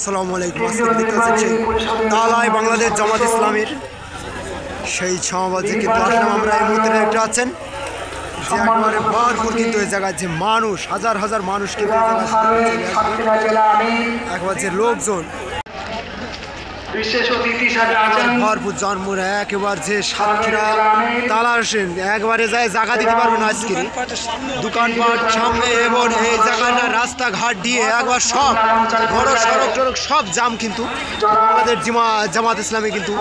আসসালামু আলাইকুম। আজকে দেখতে পাচ্ছি তালায় বাংলাদেশ জামাত ইসলামীর সেই সমাবেশে কিন্তু আসলাম আমরা। এই মুহূর্তে দেখতে পাচ্ছেন যে একবারে ভরপুর কিন্তু এই জায়গায় যে মানুষ, হাজার হাজার মানুষ কিন্তু একবার যে লোকজন বিশেষ অতিথি হিসাবে আছেন ভরপুর জন্মরা একেবার যে সাতক্ষীরা তালা আসেন একবারে যায় জায়গা দিতে পারবে না। আজকে দোকানপাট সামনে এবং এই জায়গাটা রাস্তাঘাট দিয়ে একবার সব বড় সড়ক টড়ক সব জাম কিন্তু আমাদের জামাত ইসলামে কিন্তু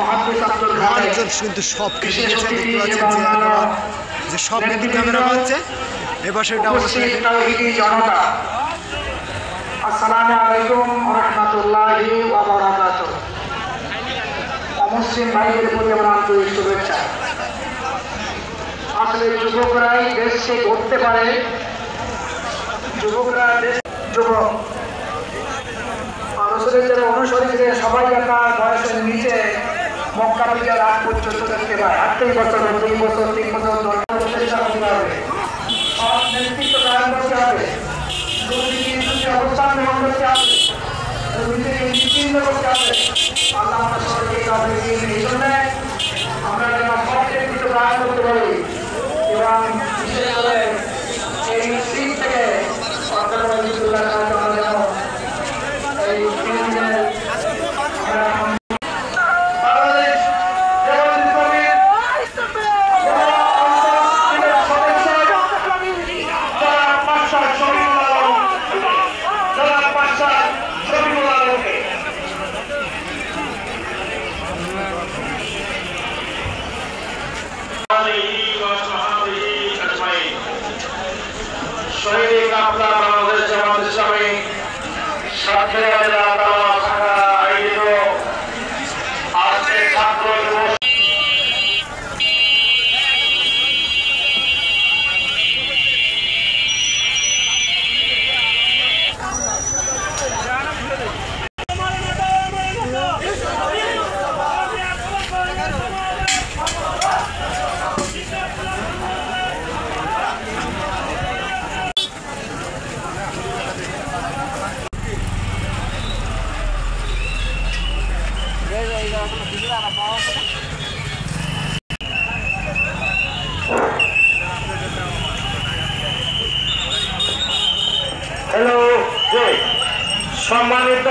মানুষজন কিন্তু সব খেতে গেছে। দেখতে পাচ্ছেন যে একবার যে সব কিন্তু ক্যামেরা পাচ্ছে এবার সেটা জনতা। আসসালামু আলাইকুম ওয়া রাহমাতুল্লাহি ওয়া বারাকাতুহু। মুসলিম ভাইদের প্রতি আমার আন্তরিক শুভেচ্ছা। আসলে যুবকরাই দেশকে গড়তে পারে, যুবকরা যুবক রাসূলের যারা অনুসারী ছিলেন সবাই তার বয়সের নিচে মক্কা বিজয়ের আগ পর্যন্ত দেখতে পায়। 8 বছর 2 বছর 3 বছর 10 বছর চেষ্টা করতে হবে, সব নেতৃত্ব ধারণ করতে হবে, দুর্নীতি অবস্থান গ্রহণ করতে হবে, দুর্নীতিকে নিশ্চিহ্ন করতে হবে। আল্লাহ আমাদের সবাইকে কাজে দিয়ে এই জন্য আমরা যেন সব নেতৃত্ব ধারণ করতে পারি এবং বিশেষ করে এই সিট থেকে শহীদ আপনার বাংলাদেশ জামাত ইসলামী সাতক্ষীরা জেলা তালা শাখা আয়োজিত আজকে ছাত্র দিবস হ্যালো, সম্মানিত